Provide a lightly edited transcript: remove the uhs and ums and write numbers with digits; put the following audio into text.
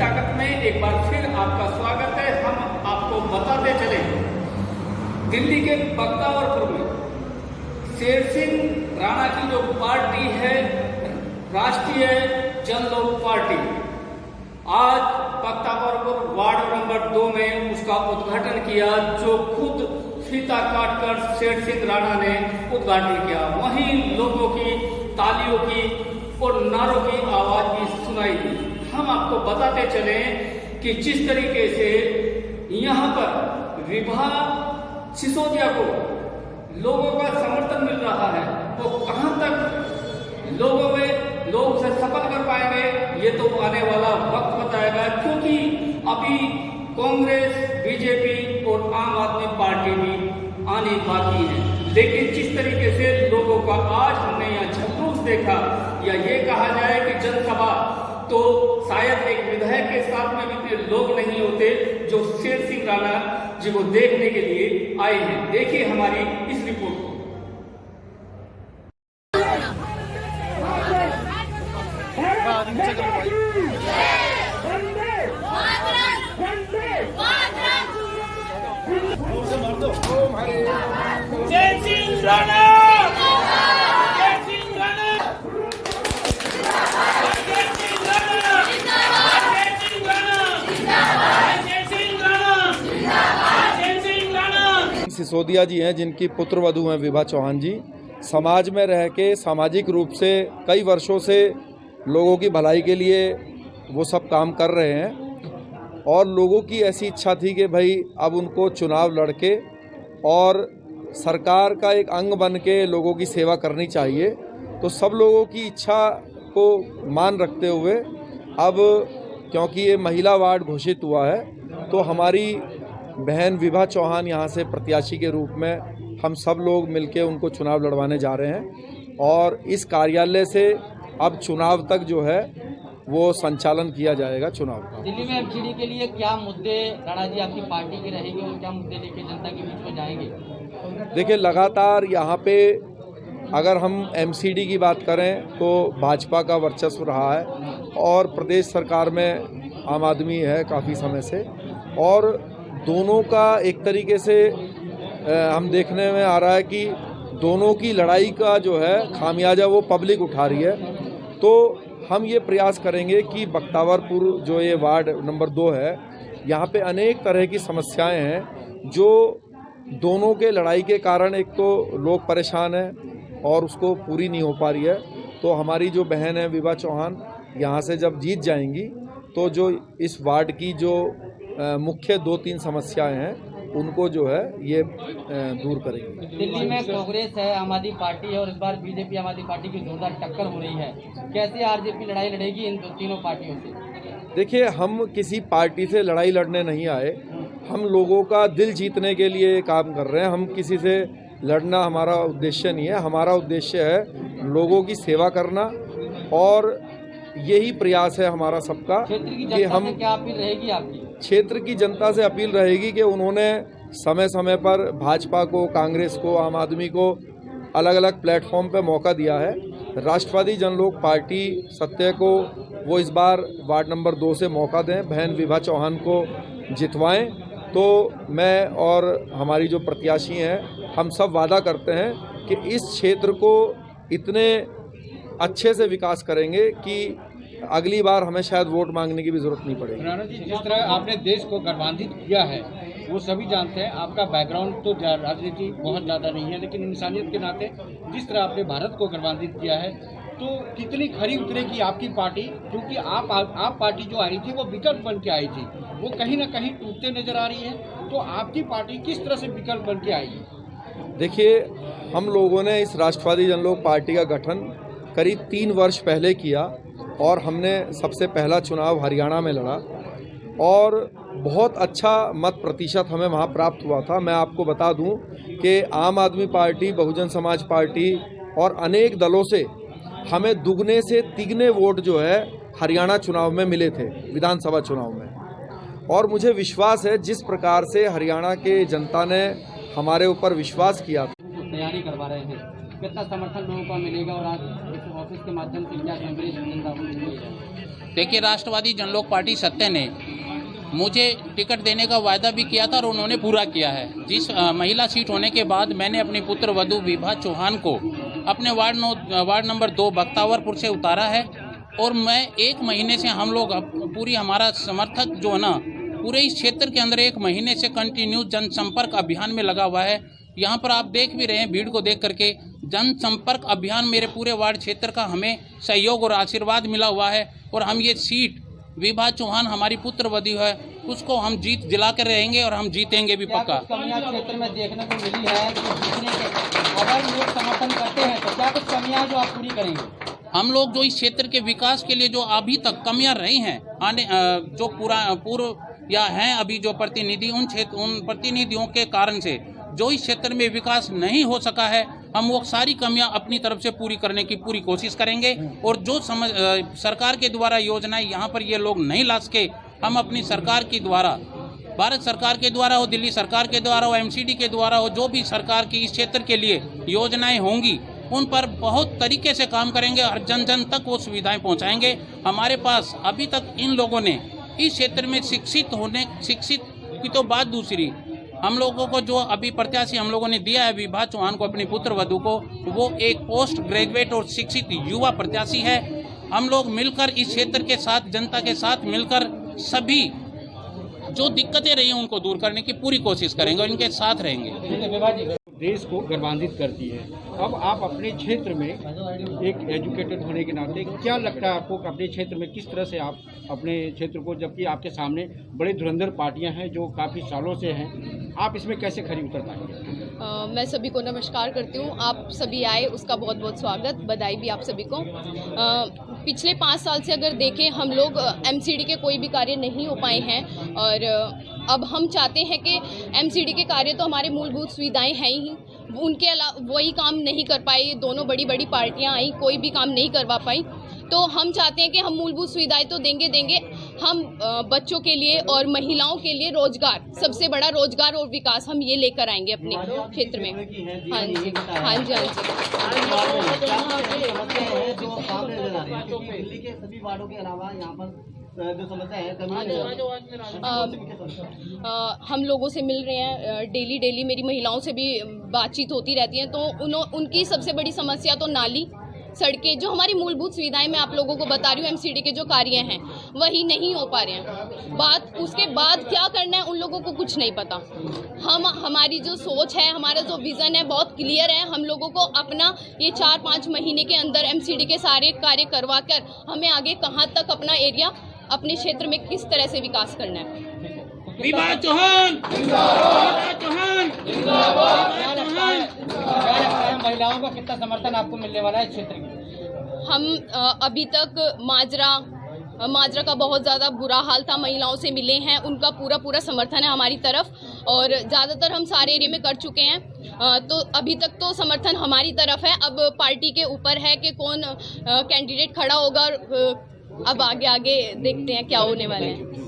ताकत में एक बार फिर आपका स्वागत है। हम आपको बताते चले, दिल्ली के बख्तावरपुर में शेर सिंह राणा की जो पार्टी है राष्ट्रीय जनलोक पार्टी, आज बख्तावरपुर वार्ड नंबर 2 में उसका उद्घाटन किया, जो खुद फीता काटकर शेर सिंह राणा ने उद्घाटन किया। वहीं लोगों की तालियों की और नारों की आवाज भी सुनाई दी। हम आपको बताते चले कि जिस तरीके से यहाँ पर विभा सिसोदिया को लोगों का समर्थन मिल रहा है, वो कहां तक लोग उसे सफल कर पाएंगे, ये तो आने वाला वक्त बताएगा। क्योंकि अभी कांग्रेस, बीजेपी और आम आदमी पार्टी भी आनी बाकी है। लेकिन जिस तरीके से लोगों का आज हमने यहाँ जुलूस देखा, या ये कहा जाए कि जनसभा, तो शायद एक विधायक के साथ में भी इतने लोग नहीं होते जो शेर सिंह राणा जी को देखने के लिए आए हैं। देखिए हमारी इस रिपोर्ट को। शेर सिंह राणा, शेर सिंह राणा, शेर सिंह राणा, शेर सिंह राणा, शेर सिंह राणा, शेर सिंह राणा। सिसोदिया जी हैं, जिनकी पुत्र वधू हैं विभा चौहान जी। समाज में रह के सामाजिक रूप से कई वर्षों से लोगों की भलाई के लिए वो सब काम कर रहे हैं, और लोगों की ऐसी इच्छा थी कि भाई अब उनको चुनाव लड़के और सरकार का एक अंग बन के लोगों की सेवा करनी चाहिए। तो सब लोगों की इच्छा को मान रखते हुए अब, क्योंकि ये महिला वार्ड घोषित हुआ है, तो हमारी बहन विभा चौहान यहाँ से प्रत्याशी के रूप में हम सब लोग मिलके उनको चुनाव लड़वाने जा रहे हैं। और इस कार्यालय से अब चुनाव तक जो है वो संचालन किया जाएगा चुनाव का। दिल्ली में एमसीडी के लिए क्या मुद्दे राणा जी आपकी पार्टी के रहेंगे और क्या मुद्दे लेके जनता के बीच में जाएंगे? देखिए, लगातार यहाँ पे अगर हम एमसीडी की बात करें तो भाजपा का वर्चस्व रहा है, और प्रदेश सरकार में आम आदमी है काफ़ी समय से, और दोनों का एक तरीके से हम देखने में आ रहा है कि दोनों की लड़ाई का जो है खामियाजा वो पब्लिक उठा रही है। तो हम ये प्रयास करेंगे कि बख्तावरपुर जो ये वार्ड नंबर 2 है, यहाँ पे अनेक तरह की समस्याएं हैं, जो दोनों के लड़ाई के कारण एक तो लोग परेशान हैं और उसको पूरी नहीं हो पा रही है। तो हमारी जो बहन है विभा चौहान यहाँ से जब जीत जाएंगी, तो जो इस वार्ड की जो मुख्य 2-3 समस्याएं हैं उनको जो है ये दूर करेंगे। दिल्ली में कांग्रेस है, आम आदमी पार्टी है, और इस बार बीजेपी आम आदमी पार्टी की जोरदार टक्कर हो रही है। कैसे आरजेपी लड़ाई लड़ेगी इन तीनों पार्टियों से? देखिए, हम किसी पार्टी से लड़ाई लड़ने नहीं आए, हम लोगों का दिल जीतने के लिए काम कर रहे हैं। हम किसी से लड़ना हमारा उद्देश्य नहीं है। हमारा उद्देश्य है लोगों की सेवा करना, और यही प्रयास है हमारा सबका कि हम, क्या अपील रहेगी आपकी? क्षेत्र की जनता से अपील रहेगी कि उन्होंने समय समय पर भाजपा को, कांग्रेस को, आम आदमी को अलग अलग प्लेटफॉर्म पर मौका दिया है। राष्ट्रवादी जनलोक पार्टी सत्य को वो इस बार वार्ड नंबर 2 से मौका दें, बहन विभा चौहान को जितवाएं। तो मैं और हमारी जो प्रत्याशी हैं, हम सब वादा करते हैं कि इस क्षेत्र को इतने अच्छे से विकास करेंगे कि अगली बार हमें शायद वोट मांगने की भी जरूरत नहीं पड़ेगी। राणा जी, जिस तरह आपने देश को गर्वान्वित किया है, वो सभी जानते हैं। आपका बैकग्राउंड तो राजनीति बहुत ज़्यादा नहीं है, लेकिन इंसानियत के नाते जिस तरह आपने भारत को गर्वान्वित किया है, तो कितनी खरी उतरेगी आपकी पार्टी? क्योंकि आप पार्टी जो आई थी वो विकल्प बन के आई थी, वो कहीं ना कहीं टूटते नजर आ रही है। तो आपकी पार्टी किस तरह से विकल्प बन के आई? देखिए, हम लोगों ने इस राष्ट्रवादी जनलोक पार्टी का गठन करीब 3 वर्ष पहले किया, और हमने सबसे पहला चुनाव हरियाणा में लड़ा, और बहुत अच्छा मत प्रतिशत हमें वहाँ प्राप्त हुआ था। मैं आपको बता दूं कि आम आदमी पार्टी, बहुजन समाज पार्टी और अनेक दलों से हमें दुगने से तिगने वोट जो है हरियाणा चुनाव में मिले थे, विधानसभा चुनाव में। और मुझे विश्वास है जिस प्रकार से हरियाणा के जनता ने हमारे ऊपर विश्वास किया, तैयारी करवा रहे हैं कितना समर्थन लोगों को मिलेगा और आज इस ऑफिस के माध्यम से क्या कांग्रेस जनता को मिलेगा? देखिए, राष्ट्रवादी जनलोक पार्टी सत्य ने मुझे टिकट देने का वायदा भी किया था और उन्होंने पूरा किया है। जिस महिला सीट होने के बाद मैंने अपनी पुत्र वधू विभा चौहान को अपने वार्ड नंबर 2 बख्तावरपुर से उतारा है और मैं 1 महीने से हम लोग पूरी हमारा समर्थक जो है ना पूरे इस क्षेत्र के अंदर 1 महीने से कंटिन्यू जनसंपर्क अभियान में लगा हुआ है। यहाँ पर आप देख भी रहे हैं भीड़ को देख करके, जनसंपर्क अभियान मेरे पूरे वार्ड क्षेत्र का हमें सहयोग और आशीर्वाद मिला हुआ है और हम ये सीट विभा चौहान हमारी पुत्र वधू है उसको हम जीत दिला कर रहेंगे और हम जीतेंगे भी पक्का। कुछ कमियां क्षेत्र में देखने को मिली है कि जीतने के अगर लोग समर्थन करते हैं तो क्या कुछ कमियां जो आप पूरी करेंगे? हम लोग जो इस क्षेत्र के विकास के लिए जो अभी तक कमियां रही हैं जो पूर्व या हैं अभी जो प्रतिनिधि उन प्रतिनिधियों के कारण से जो इस क्षेत्र में विकास नहीं हो सका है हम वो सारी कमियां अपनी तरफ से पूरी करने की पूरी कोशिश करेंगे और जो सरकार के द्वारा योजनाएं यहाँ पर ये लोग नहीं ला सके हम अपनी सरकार के द्वारा, भारत सरकार के द्वारा हो, दिल्ली सरकार के द्वारा हो, एमसीडी के द्वारा हो, जो भी सरकार की इस क्षेत्र के लिए योजनाएं होंगी उन पर बहुत तरीके से काम करेंगे और जन जन तक वो सुविधाएं पहुंचाएंगे। हमारे पास अभी तक इन लोगों ने इस क्षेत्र में शिक्षित की तो बात दूसरी, हम लोगों को जो अभी प्रत्याशी हम लोगों ने दिया है विभा चौहान को अपनी पुत्र वधू को, वो एक पोस्ट ग्रेजुएट और शिक्षित युवा प्रत्याशी है। हम लोग मिलकर इस क्षेत्र के साथ, जनता के साथ मिलकर सभी जो दिक्कतें रही हैं उनको दूर करने की पूरी कोशिश करेंगे और इनके साथ रहेंगे। देश को गर्वान्वित करती है। अब आप अपने क्षेत्र में एक एजुकेटेड होने के नाते क्या लगता है आपको कि अपने क्षेत्र में किस तरह से आप अपने क्षेत्र को, जबकि आपके सामने बड़े धुरंधर पार्टियां हैं जो काफ़ी सालों से हैं, आप इसमें कैसे खरी उतर पाएंगे? मैं सभी को नमस्कार करती हूँ। आप सभी आए उसका बहुत बहुत स्वागत, बधाई भी आप सभी को। पिछले 5 साल से अगर देखें हम लोग एमसीडी के कोई भी कार्य नहीं हो पाए हैं और अब हम चाहते हैं कि एमसीडी के कार्य तो हमारे मूलभूत सुविधाएं हैं ही, उनके अलावा वही काम नहीं कर पाए। दोनों बड़ी बड़ी पार्टियां आई, कोई भी काम नहीं करवा पाई। तो हम चाहते हैं कि हम मूलभूत सुविधाएं तो देंगे हम बच्चों के लिए और महिलाओं के लिए रोजगार, सबसे बड़ा रोजगार और विकास हम ये लेकर आएंगे अपने क्षेत्र में। हाँ जी, हाँ जी, हाँ जी। हम लोगों से मिल रहे हैं डेली मेरी महिलाओं से भी बातचीत होती रहती है, तो उनकी सबसे बड़ी समस्या तो नाली, सड़कें, जो हमारी मूलभूत सुविधाएं मैं आप लोगों को बता रही हूँ एमसीडी के जो कार्य हैं वही नहीं हो पा रहे हैं। उसके बाद क्या करना है उन लोगों को कुछ नहीं पता। हमारी जो सोच है, हमारा जो विज़न है बहुत क्लियर है। हम लोगों को अपना ये 4-5 महीने के अंदर एमसीडी के सारे कार्य करवा कर हमें आगे कहाँ तक अपना एरिया, अपने क्षेत्र में किस तरह से विकास करना है। विभा चौहान, महिलाओं का कितना समर्थन आपको मिलने वाला है क्षेत्र में? हम अभी तक माजरा का बहुत ज़्यादा बुरा हाल था, महिलाओं से मिले हैं, उनका पूरा समर्थन है हमारी तरफ और ज़्यादातर हम सारे एरिया में कर चुके हैं। तो अभी तक तो समर्थन हमारी तरफ है। अब पार्टी के ऊपर है कि कौन कैंडिडेट खड़ा होगा और अब आगे देखते हैं क्या होने वाले हैं।